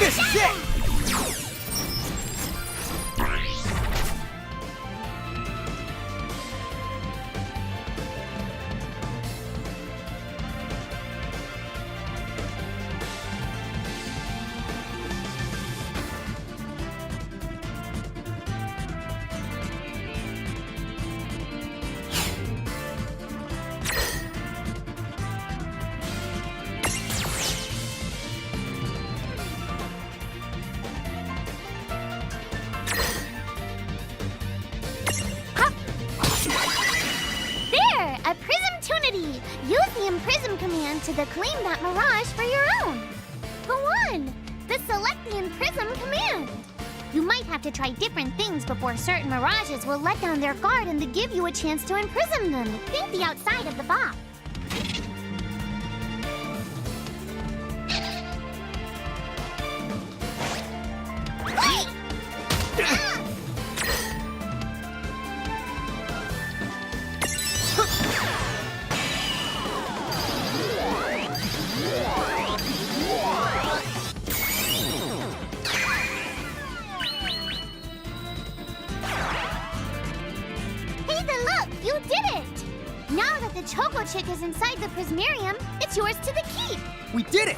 This is it! To claim that mirage for your own. Go on! The Select the Imprism command! You might have to try different things before certain mirages will let down their guard and to give you a chance to imprison them. Think the outside of the box. Choco Chick is inside the Prismarium. It's yours to the keep. We did it!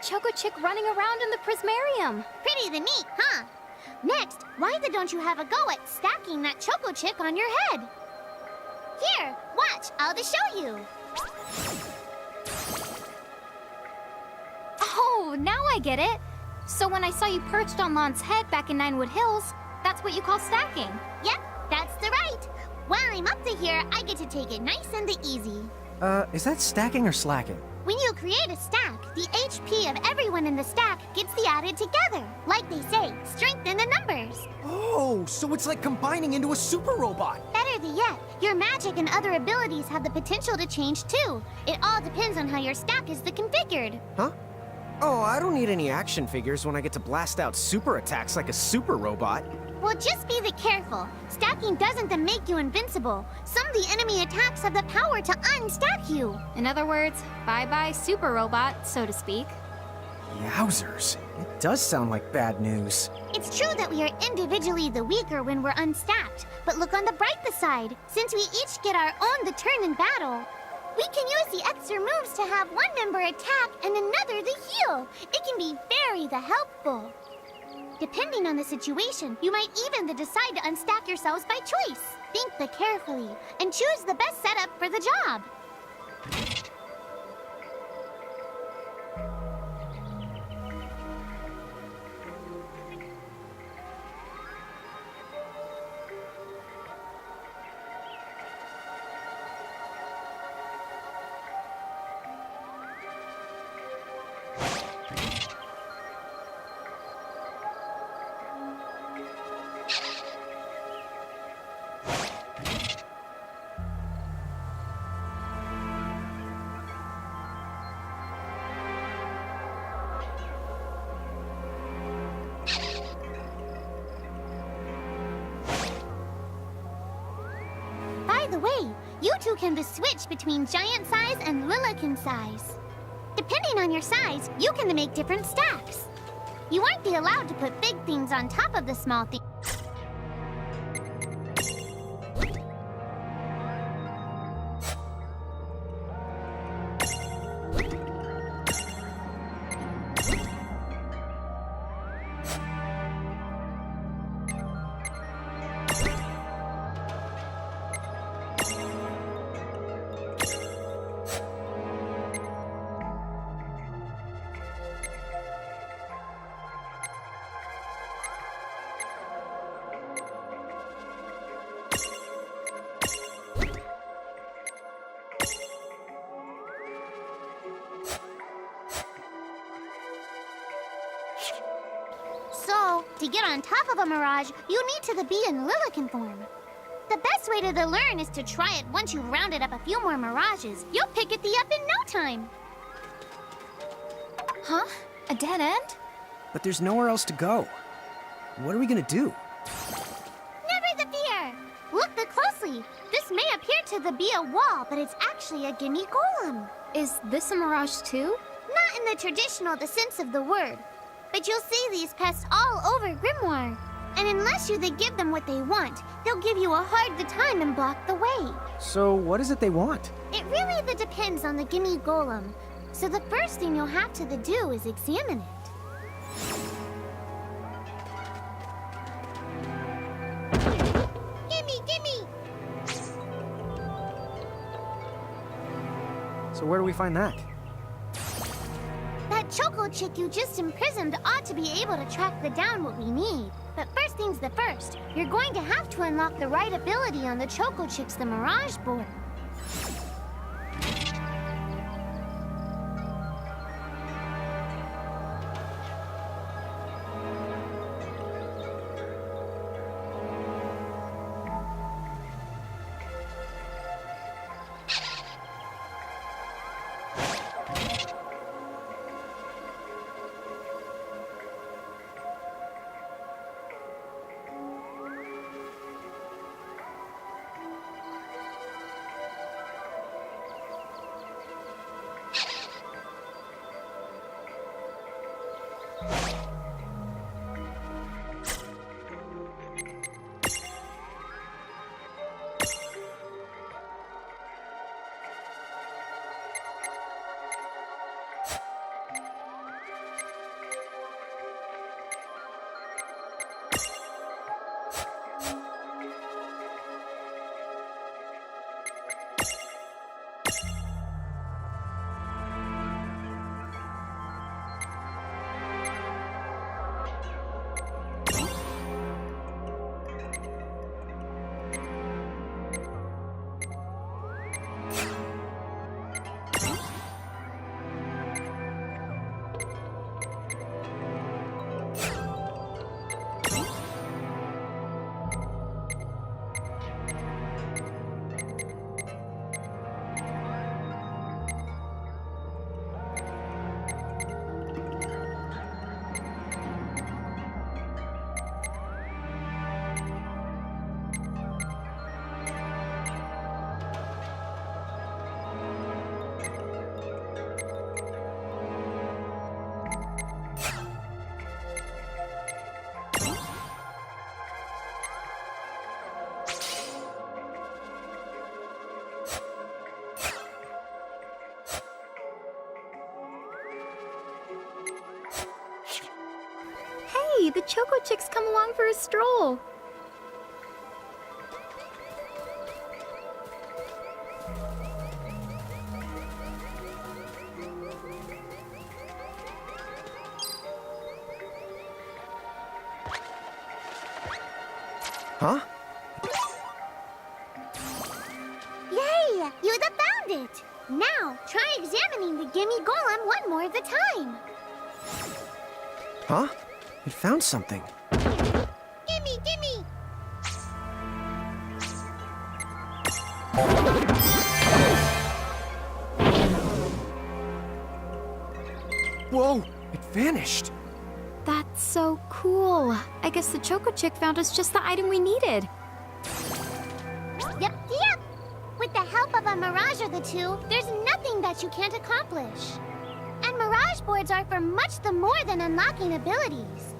Choco Chick running around in the Prismarium. Pretty the neat, huh? Next, why don't you have a go at stacking that Choco Chick on your head? Here, watch, I'll just show you. Oh, now I get it. So when I saw you perched on Lon's head back in Ninewood Hills, that's what you call stacking. Yep, that's the right. While I'm up to here, I get to take it nice and easy. Is that stacking or slacking? When you create a stack, the HP of everyone in the stack gets the added together. Like they say, strengthen the numbers. Oh, so it's like combining into a super robot. Better yet, your magic and other abilities have the potential to change too. It all depends on how your stack is configured. Huh? Oh, I don't need any action figures when I get to blast out super attacks like a super robot. Well, just be careful. Stacking doesn't make you invincible. Some of the enemy attacks have the power to unstack you. In other words, bye-bye super robot, so to speak. Yowzers. It does sound like bad news. It's true that we are individually the weaker when we're unstacked, but look on the brighter side. Since we each get our own turn in battle, we can use the extra moves to have one member attack and another the heal. It can be very helpful. Depending on the situation, you might even decide to unstack yourselves by choice. Think carefully and choose the best setup for the job. By the way, you two can switch between giant size and Lilican size. Depending on your size, you can make different stacks. You won't be allowed to put big things on top of the small things. So, to get on top of a mirage, you need to be in Lilican form. The best way to learn is to try it once you've rounded up a few more mirages. You'll pick it up in no time. Huh? A dead end? But there's nowhere else to go. What are we gonna do? Never the fear! Look closely. This may appear to be a wall, but it's actually a gimme golem. Is this a mirage too? Not in the traditional sense of the word. But you'll see these pests all over Grimoire. And unless they give them what they want, they'll give you a hard time and block the way. So what is it they want? It really depends on the gimme golem. So the first thing you'll have to do is examine it. Gimme! So where do we find that? That choco chick you just imprisoned ought to be able to track down what we need. But first things first, you're going to have to unlock the right ability on the choco chick's Mirage board. Hey, the Choco Chick's come along for a stroll. Huh? Yay! You found it! Now, try examining the Gimme Golem one more of the time. Huh? It found something. Gimme, gimme! Whoa! It vanished! That's so cool. I guess the Choco Chick found us just the item we needed. Yep. With the help of a Mirage or the two, there's nothing that you can't accomplish. And Mirage boards are for much the more than unlocking abilities.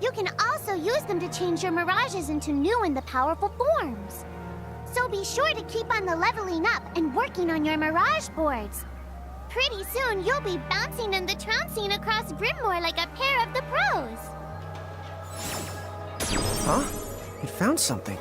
You can also use them to change your Mirages into new and the powerful forms. So be sure to keep on the leveling up and working on your Mirage boards. Pretty soon, you'll be bouncing and the trouncing across Brimmore like a pair of the pros. Huh? It found something.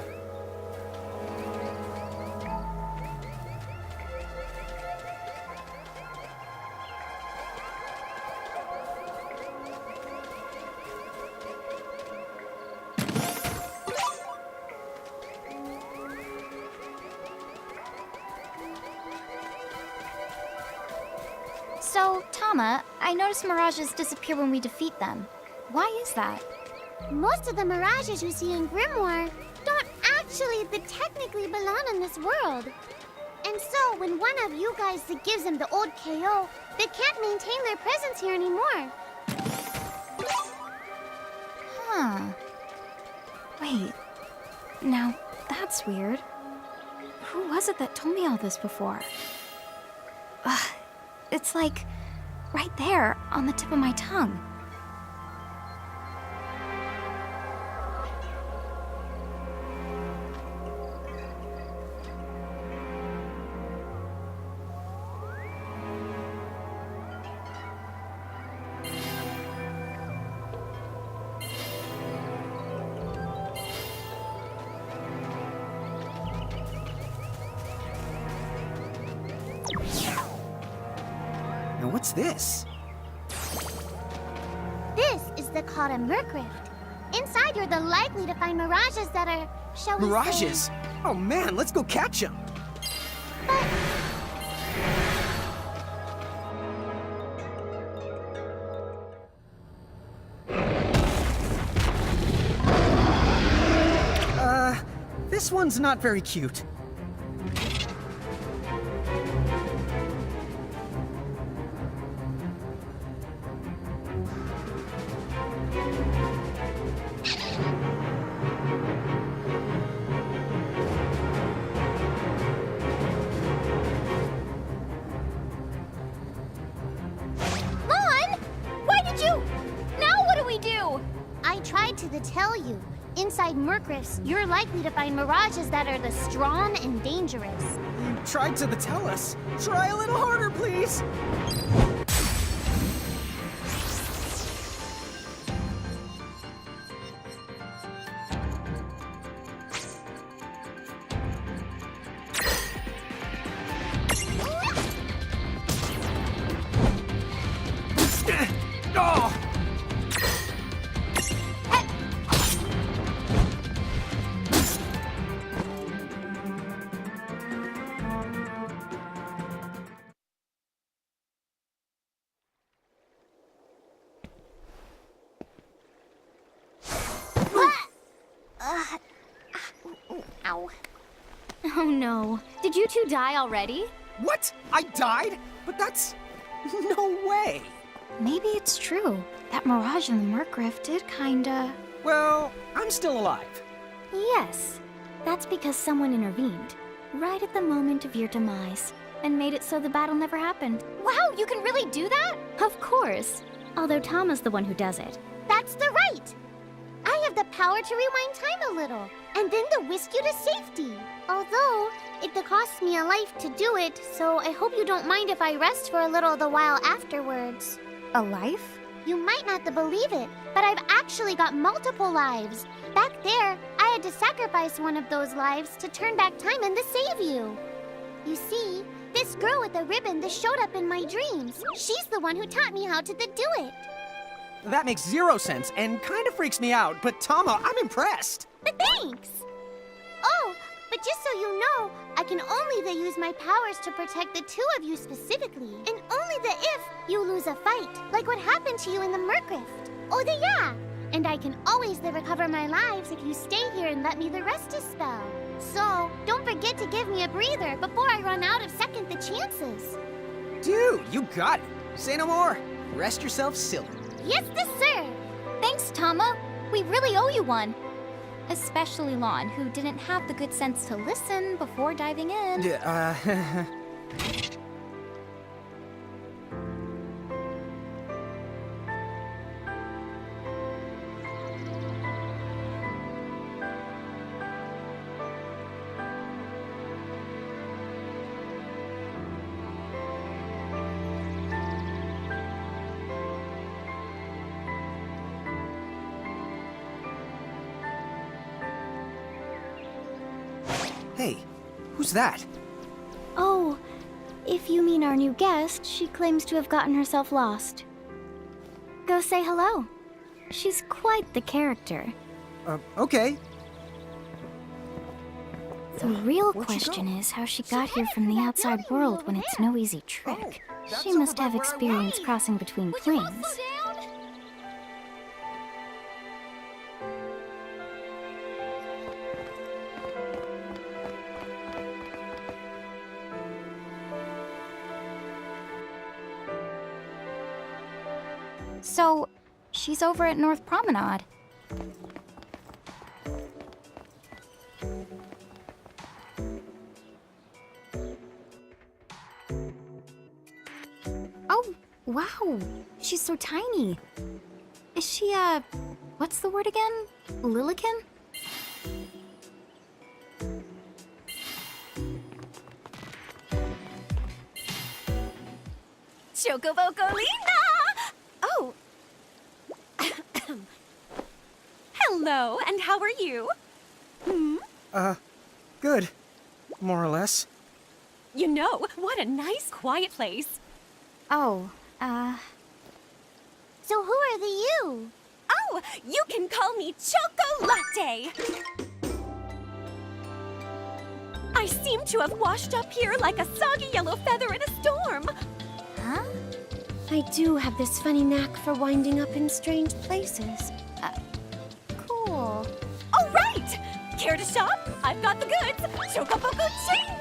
So, Tama, I noticed Mirages disappear when we defeat them. Why is that? Most of the Mirages you see in Grimoire don't actually technically belong in this world. And so, when one of you guys gives them the old KO, they can't maintain their presence here anymore. Huh. Wait. Now, that's weird. Who was it that told me all this before? Ugh. It's like right there on the tip of my tongue. Now what's this? This is the called a Merc Rift. Inside, you're the likely to find Mirages that are, shall we say... Mirages? Oh man, let's go catch them! This one's not very cute. I tried to tell you. Inside Merc Rifts, you're likely to find Mirages that are the strong and dangerous. You tried to tell us. Try a little harder, please. Oh! Ow. Oh no. Did you two die already? What? I died? But that's... no way! Maybe it's true. That Mirage in the Merc Rift did kinda... Well, I'm still alive. Yes. That's because someone intervened. Right at the moment of your demise. And made it so the battle never happened. Wow, you can really do that? Of course. Although Tama's the one who does it. That's the right! I have the power to rewind time a little, and then to whisk you to safety. Although, it costs me a life to do it, so I hope you don't mind if I rest for a little the while afterwards. A life? You might not believe it, but I've actually got multiple lives. Back there, I had to sacrifice one of those lives to turn back time and to save you. You see, this girl with the ribbon that showed up in my dreams, she's the one who taught me how to do it. That makes 0 sense and kind of freaks me out, but Tama, I'm impressed. But thanks! Oh, but just so you know, I can only use my powers to protect the two of you specifically. And only if you lose a fight, like what happened to you in the Mercrift. Oh, yeah! And I can always recover my lives if you stay here and let me the Restus spell. So, don't forget to give me a breather before I run out of second the chances. Dude, you got it. Say no more. Rest yourself silly. Yes, sir. Thanks, Tama. We really owe you one. Especially Lon, who didn't have the good sense to listen before diving in. Hey, who's that? Oh, if you mean our new guest, she claims to have gotten herself lost. Go say hello. She's quite the character. Okay. The real Where'd she question go? is how she got here from the outside world when it's no easy trick. that's She over must by have where I experience was. crossing between planes. So, she's over at North Promenade. Oh, wow. She's so tiny. Is she, what's the word again? Lilican? Chocobocolina! Oh. Hello, and how are you? Good. More or less. You know, what a nice, quiet place. Oh, So who are the you? Oh, you can call me Chocolate. I seem to have washed up here like a soggy yellow feather in a storm. huh? I do have this funny knack for winding up in strange places. Cool. All right! Care to shop? I've got the goods. Chocoboco ching!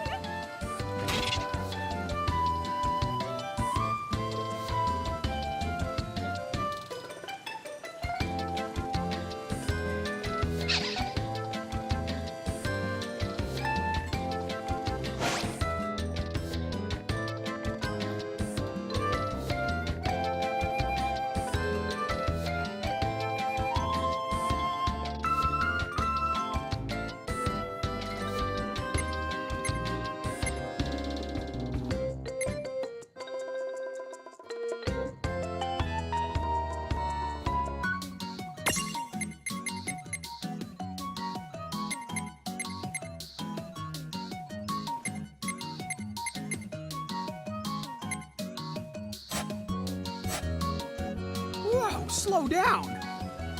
Whoa, slow down.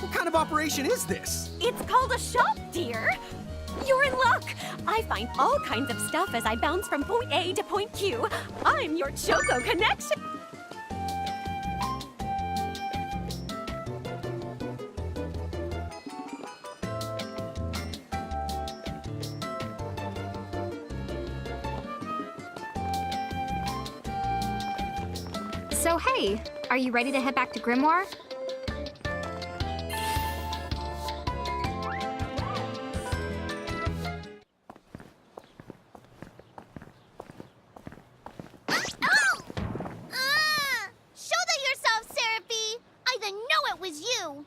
What kind of operation is this? It's called a shop, dear. You're in luck. I find all kinds of stuff as I bounce from point A to point Q. I'm your Choco connection. So hey, are you ready to head back to Grimoire? Shoulder yourself, Seraphie! I didn't know it was you!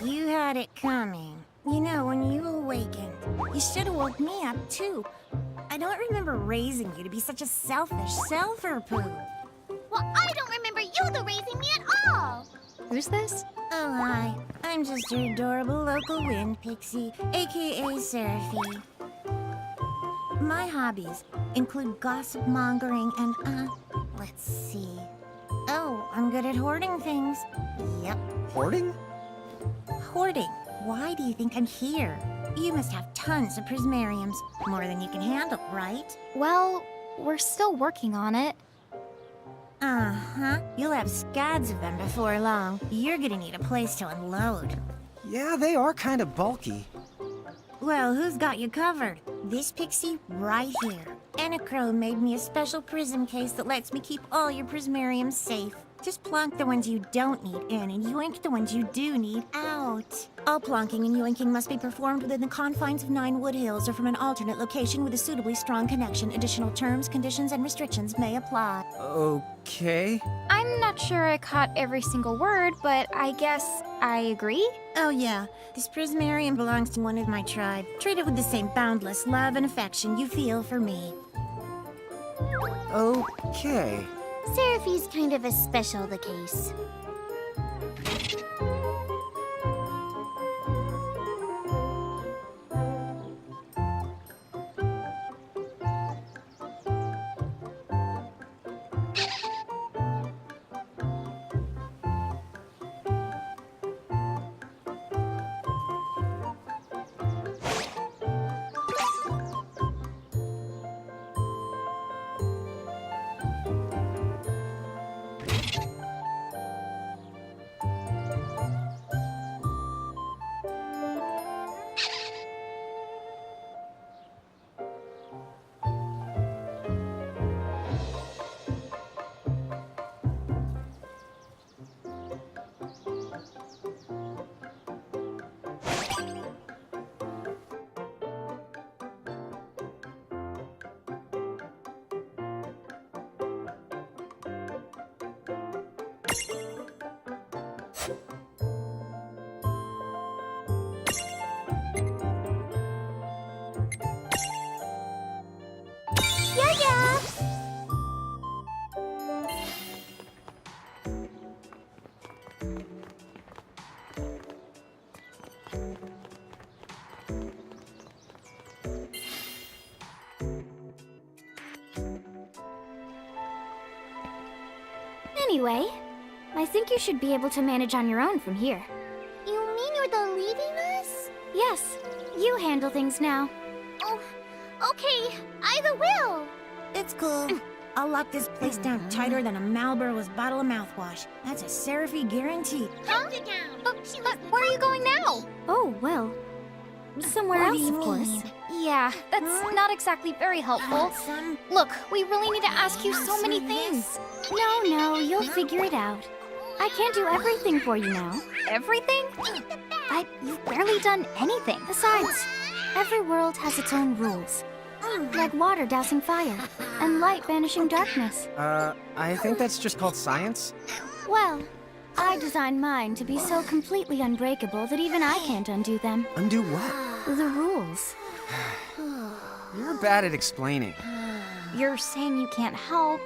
You had it coming. You know, when you awakened, you should have woke me up, too. I don't remember raising you to be such a selfish self-poo. Well, I don't remember you raising me at all! Who's this? Oh, hi. I'm just your adorable local wind pixie, aka Seraphie. My hobbies include gossip mongering and, let's see. Oh, I'm good at hoarding things. Yep, Hoarding? hoarding. Why do you think I'm here? You must have tons of prismariums. More than you can handle, right? Well, we're still working on it. Uh-huh. You'll have scads of them before long. You're gonna need a place to unload. Yeah, they are kind of bulky. Well, who's got you covered? This pixie right here. Anacro made me a special prism case that lets me keep all your prismariums safe. Just plonk the ones you don't need in and yoink the ones you do need out. All plonking and yoinking must be performed within the confines of 9 Wood Hills or from an alternate location with a suitably strong connection. Additional terms, conditions, and restrictions may apply. Okay. I'm not sure I caught every single word, but I guess I agree. Oh yeah, this prismarium belongs to one of my tribe. Treat it with the same boundless love and affection you feel for me. Okay. Seraphi's kind of a special the case. Anyway, I think you should be able to manage on your own from here. You mean you're the leaving us? Yes, you handle things now. Oh, okay. I the will. It's cool. I'll lock this place down tighter than a Marlboro's bottle of mouthwash. That's a Seraphy guarantee. Huh? Down. But where are you going now? Oh, well, somewhere What else, do you of course. mean? Yeah, that's not exactly very helpful. Some Look, we really need to ask you so many things. No, you'll figure it out. I can't do everything for you now. Everything? But you've barely done anything. Besides, every world has its own rules. Like water dousing fire, and light banishing darkness. I think that's just called science. Well, I designed mine to be so completely unbreakable that even I can't undo them. Undo what? The rules. You're bad at explaining. You're saying you can't help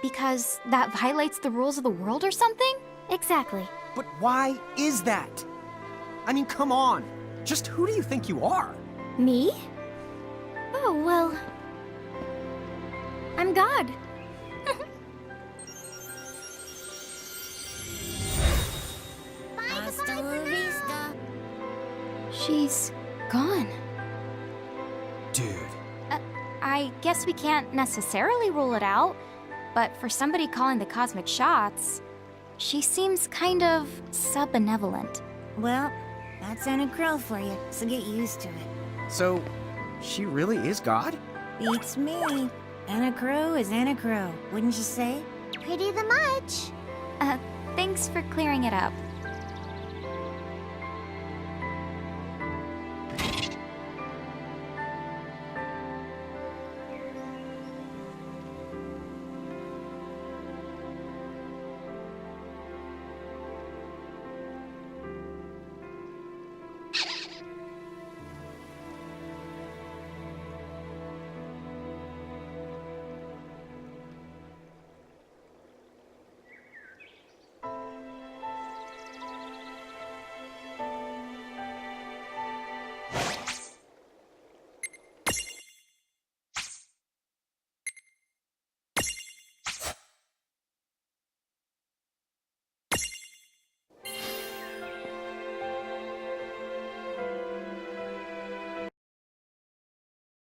because that violates the rules of the world or something? Exactly. But why is that? I mean, come on. Just who do you think you are? Me? Oh, well, I'm God. hasta la vista. She's gone. Dude. I guess we can't necessarily rule it out, but for somebody calling the cosmic shots, she seems kind of sub-benevolent. Well, that's Anacro for you, so get used to it. So, she really is God? Beats me. Anacro is Anacro, wouldn't you say? Pretty the much. Thanks for clearing it up.